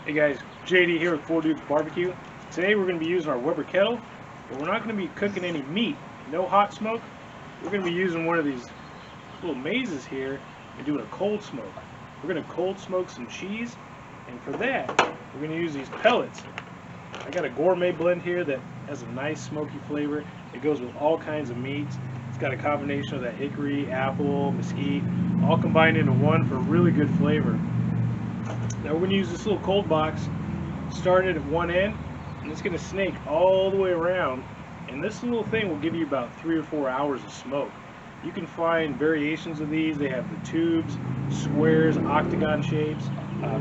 Hey guys, JD here with 4 Dudes BBQ. Today we're going to be using our Weber Kettle, but we're not going to be cooking any meat, no hot smoke. We're going to be using one of these little mazes here and doing a cold smoke. We're going to cold smoke some cheese, and for that we're going to use these pellets. I got a gourmet blend here that has a nice smoky flavor. It goes with all kinds of meats. It's got a combination of that hickory, apple, mesquite, all combined into one for really good flavor. Now we're going to use this little cold box, started at one end, and it's going to snake all the way around, and this little thing will give you about 3 or 4 hours of smoke. You can find variations of these. They have the tubes, squares, octagon shapes,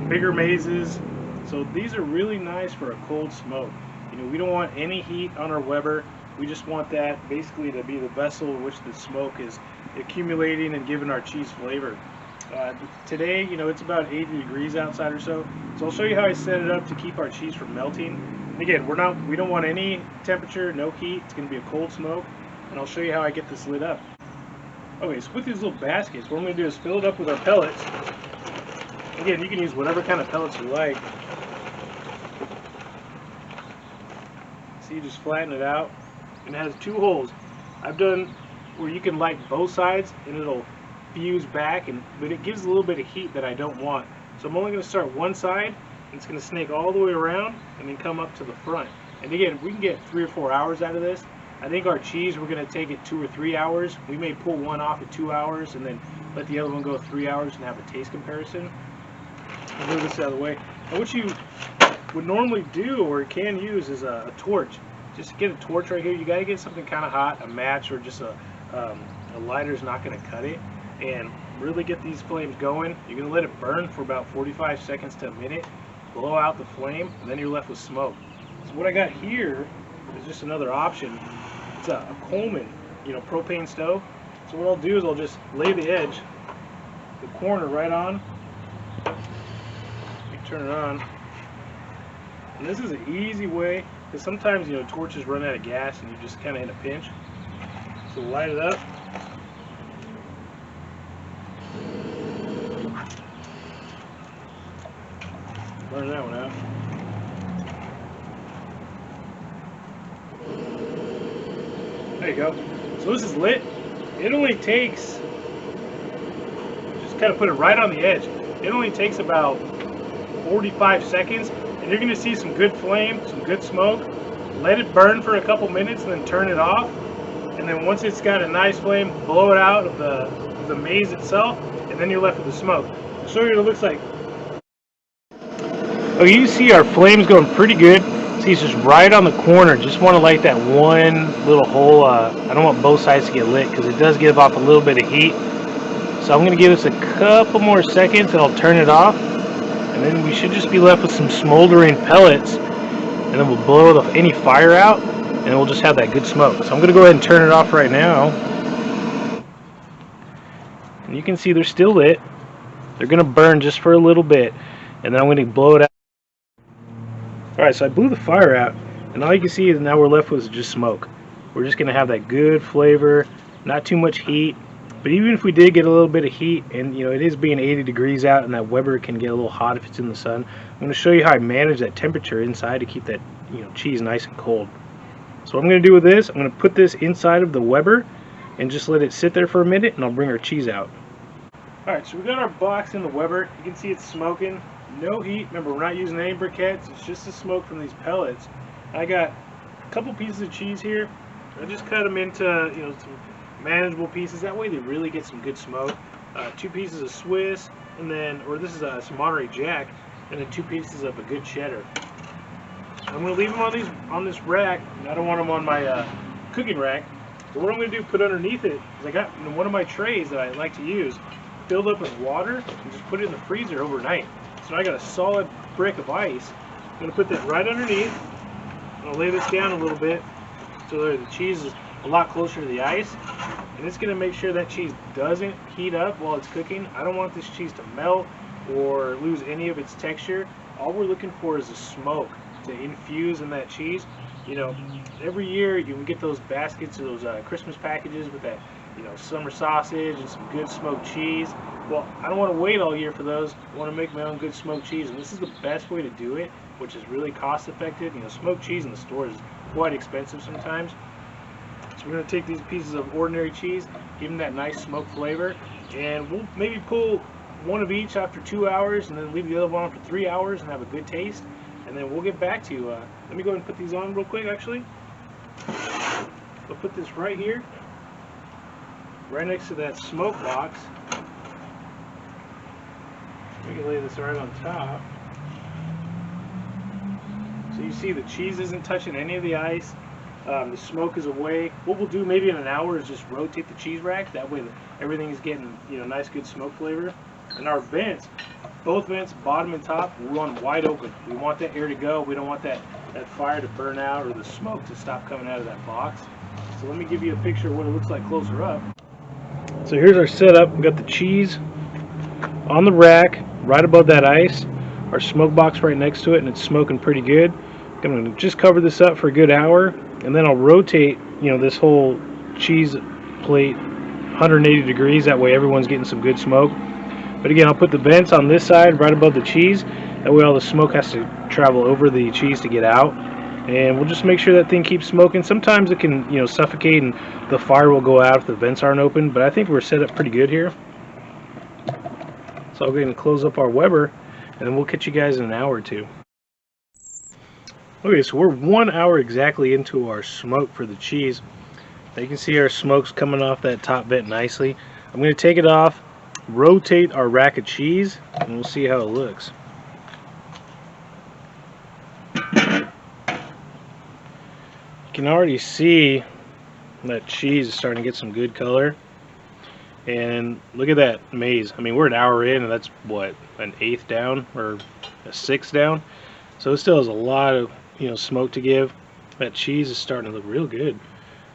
bigger mazes. So these are really nice for a cold smoke. You know, we don't want any heat on our Weber. We just want that basically to be the vessel in which the smoke is accumulating and giving our cheese flavor. Today, you know, it's about 80 degrees outside or so. So I'll show you how I set it up to keep our cheese from melting. And again, we don't want any temperature, no heat. It's going to be a cold smoke. And I'll show you how I get this lit up. Okay, so with these little baskets, what I'm going to do is fill it up with our pellets. Again, you can use whatever kind of pellets you like. So you just flatten it out. And it has 2 holes. I've done where you can light both sides and it'll fuse back, but it gives a little bit of heat that I don't want. So I'm only going to start one side, and it's going to snake all the way around and then come up to the front. And again, we can get 3 or 4 hours out of this. I think our cheese, we're going to take it 2 or 3 hours. We may pull one off at 2 hours and then let the other one go 3 hours and have a taste comparison. I'll move this out of the way. And what you would normally do or can use is a torch. Just get a torch right here. You got to get something kind of hot, a match or just a lighter is not going to cut it. And really get these flames going. You're going to let it burn for about 45 seconds to a minute, blow out the flame, and then you're left with smoke. So what I got here is just another option. It's a Coleman, you know, propane stove. So what I'll do is I'll just lay the edge, the corner right on, turn it on, and this is an easy way, because sometimes, you know, torches run out of gas and you're just kind of in a pinch. So light it up. Burn that one out. There you go. So this is lit. It only takes, just kind of put it right on the edge. It only takes about 45 seconds, and you're going to see some good flame, some good smoke. Let it burn for a couple minutes and then turn it off. And then once it's got a nice flame, blow it out of the maze itself, and then you're left with the smoke. I'll show you what it looks like. Okay, you see our flames going pretty good. See, it's just right on the corner. Just want to light that one little hole. I don't want both sides to get lit because it does give off a little bit of heat. So I'm going to give this a couple more seconds and I'll turn it off. And then we should just be left with some smoldering pellets. And then we'll blow any fire out and we'll just have that good smoke. So I'm going to go ahead and turn it off right now. And you can see they're still lit. They're going to burn just for a little bit. And then I'm going to blow it out. Alright, so I blew the fire out, and all you can see is now we're left with just smoke. We're just going to have that good flavor, not too much heat. But even if we did get a little bit of heat, and you know it is being 80 degrees out, and that Weber can get a little hot if it's in the sun, I'm going to show you how I manage that temperature inside to keep that cheese nice and cold. So what I'm going to do with this, I'm going to put this inside of the Weber and just let it sit there for a minute, and I'll bring our cheese out. Alright, so we got our box in the Weber. You can see it's smoking. No heat. Remember, we're not using any briquettes. It's just the smoke from these pellets. I got a couple pieces of cheese here. I just cut them into some manageable pieces. That way they really get some good smoke. 2 pieces of Swiss, and then, or this is some Monterey Jack, and then 2 pieces of a good cheddar. I'm going to leave them on this rack. I don't want them on my cooking rack. But what I'm going to do, put underneath it, is I got one of my trays that I like to use filled up with water and just put it in the freezer overnight. So I got a solid brick of ice. I'm going to put that right underneath. I'm going to lay this down a little bit so the cheese is a lot closer to the ice. And it's going to make sure that cheese doesn't heat up while it's cooking. I don't want this cheese to melt or lose any of its texture. All we're looking for is the smoke to infuse in that cheese. You know, every year you can get those baskets or those Christmas packages with that, summer sausage and some good smoked cheese. Well, I don't want to wait all year for those. I want to make my own good smoked cheese, and this is the best way to do it, which is really cost effective. You know, smoked cheese in the store is quite expensive sometimes. So we're going to take these pieces of ordinary cheese, give them that nice smoked flavor, and we'll maybe pull one of each after 2 hours, and then leave the other one on for 3 hours and have a good taste. And then we'll get back to you. Let me go ahead and put these on real quick, actually. I'll put this right here, right next to that smoke box. We can lay this right on top. So you see the cheese isn't touching any of the ice. The smoke is away. What we'll do maybe in an hour is just rotate the cheese rack. That way everything is getting, you know, nice good smoke flavor. And our vents, both vents, bottom and top, we want them wide open. We want that air to go. We don't want that fire to burn out or the smoke to stop coming out of that box. So let me give you a picture of what it looks like closer up. So here's our setup. We've got the cheese on the rack right above that ice, our smoke box right next to it, and it's smoking pretty good. I'm going to just cover this up for a good hour, and then I'll rotate, you know, this whole cheese plate 180 degrees. That way everyone's getting some good smoke. But again, I'll put the vents on this side right above the cheese. That way all the smoke has to travel over the cheese to get out. And we'll just make sure that thing keeps smoking. Sometimes it can, you know, suffocate and the fire will go out if the vents aren't open, but I think we're set up pretty good here. So I'll go ahead and close up our Weber, and then we'll catch you guys in an hour or two. Okay, so we're 1 hour exactly into our smoke for the cheese. Now you can see our smoke's coming off that top vent nicely. I'm going to take it off, rotate our rack of cheese, and we'll see how it looks. You can already see that cheese is starting to get some good color. And look at that maize. I mean, we're an hour in, and that's what, an eighth down or a sixth down. So it still has a lot of, you know, smoke to give. That cheese is starting to look real good.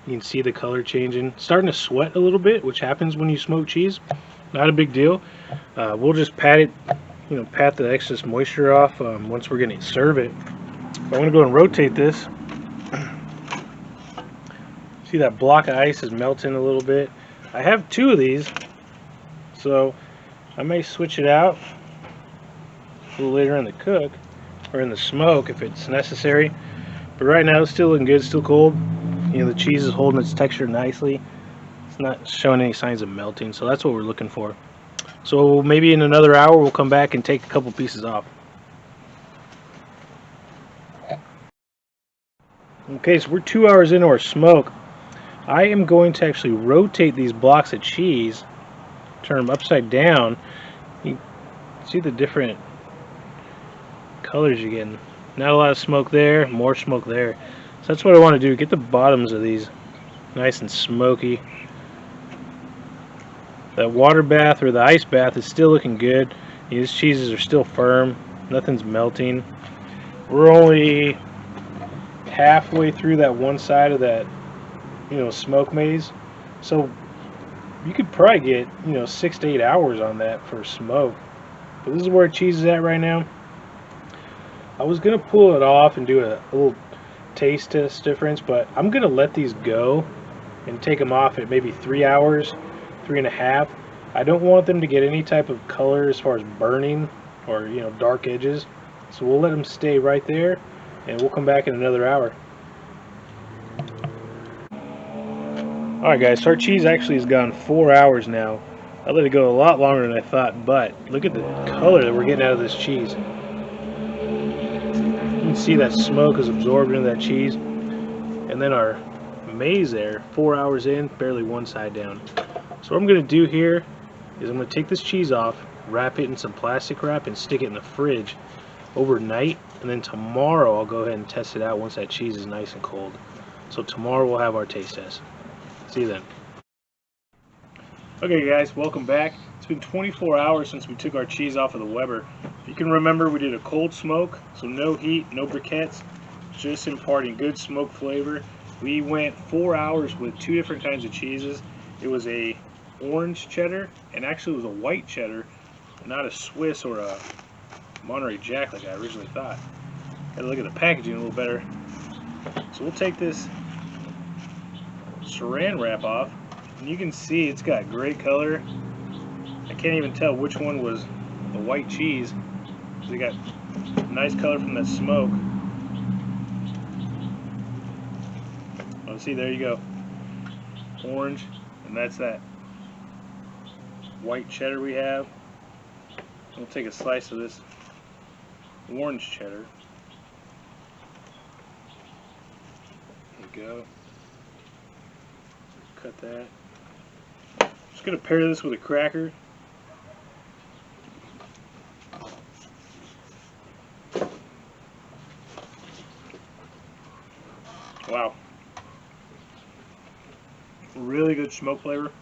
You can see the color changing, starting to sweat a little bit, which happens when you smoke cheese. Not a big deal. We'll just pat it, you know, pat the excess moisture off once we're going to serve it. I'm going to go and rotate this. See that block of ice is melting a little bit. I have 2 of these, so I may switch it out a little later in the cook or in the smoke if it's necessary. But right now it's still looking good, still cold. You know, the cheese is holding its texture nicely. It's not showing any signs of melting, so that's what we're looking for. So maybe in another hour we'll come back and take a couple pieces off. Okay, so we're 2 hours into our smoke. I am going to actually rotate these blocks of cheese, turn them upside down. You see the different colors you're getting. Not a lot of smoke there, more smoke there. So that's what I want to do, get the bottoms of these nice and smoky. That water bath or the ice bath is still looking good. These cheeses are still firm, nothing's melting. We're only halfway through that one side of that, you know, smoke maze, so you could probably get, you know, 6 to 8 hours on that for smoke. But this is where cheese is at right now. I was gonna pull it off and do a little taste test difference, but I'm gonna let these go and take them off at maybe 3 hours, 3.5. I don't want them to get any type of color as far as burning or, you know, dark edges, so we'll let them stay right there, and we'll come back in another hour. Alright guys, so our cheese actually has gone 4 hours now. I let it go a lot longer than I thought, but look at the color that we're getting out of this cheese. You can see that smoke is absorbed into that cheese. And then our maize there, 4 hours in, barely one side down. So what I'm going to do here is I'm going to take this cheese off, wrap it in some plastic wrap, and stick it in the fridge overnight. And then tomorrow I'll go ahead and test it out once that cheese is nice and cold. So tomorrow we'll have our taste test. See you then. Okay guys, welcome back. It's been 24 hours since we took our cheese off of the Weber. If you can remember, we did a cold smoke, so no heat, no briquettes, just imparting good smoke flavor. We went 4 hours with 2 different kinds of cheeses. It was a orange cheddar, and actually it was a white cheddar, not a Swiss or a Monterey Jack like I originally thought. Gotta look at the packaging a little better. So we'll take this saran wrap off, and you can see it's got great color. I can't even tell which one was the white cheese. They got nice color from that smoke. Oh, see, there you go. Orange, and that's that white cheddar we have. We'll take a slice of this orange cheddar. There you go. Cut that. Just gonna pair this with a cracker. Wow. Really good smoke flavor.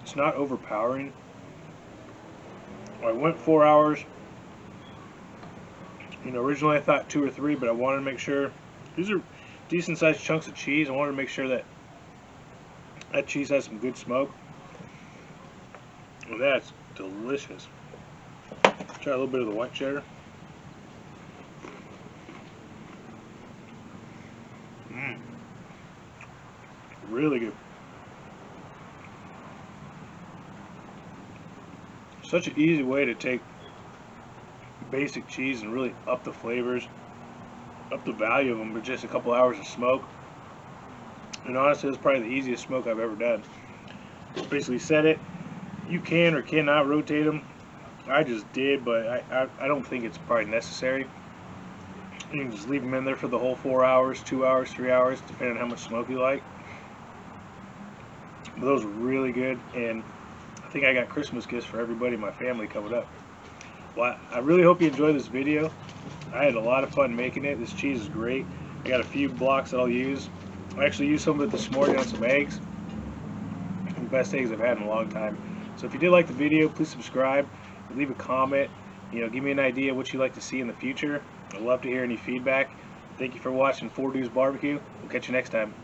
It's not overpowering. I went 4 hours. You know, originally I thought 2 or 3, but I wanted to make sure. These are decent sized chunks of cheese. I wanted to make sure that that cheese has some good smoke. Well, that's delicious. Try a little bit of the white cheddar. Really good. Such an easy way to take basic cheese and really up the flavors, up the value of them with just a couple hours of smoke. And honestly, it's probably the easiest smoke I've ever done. Basically set it. You can or cannot rotate them. I just did, but I don't think it's probably necessary. You can just leave them in there for the whole 4 hours, 2 hours, 3 hours, depending on how much smoke you like. But those are really good, and I think I got Christmas gifts for everybody in my family coming up. Well, I really hope you enjoyed this video. I had a lot of fun making it. This cheese is great. I got a few blocks that I'll use. I actually used some of it this morning on some eggs. The best eggs I've had in a long time. So if you did like the video, please subscribe, leave a comment. You know, give me an idea what you'd like to see in the future. I'd love to hear any feedback. Thank you for watching 4 Dudes Barbecue. We'll catch you next time.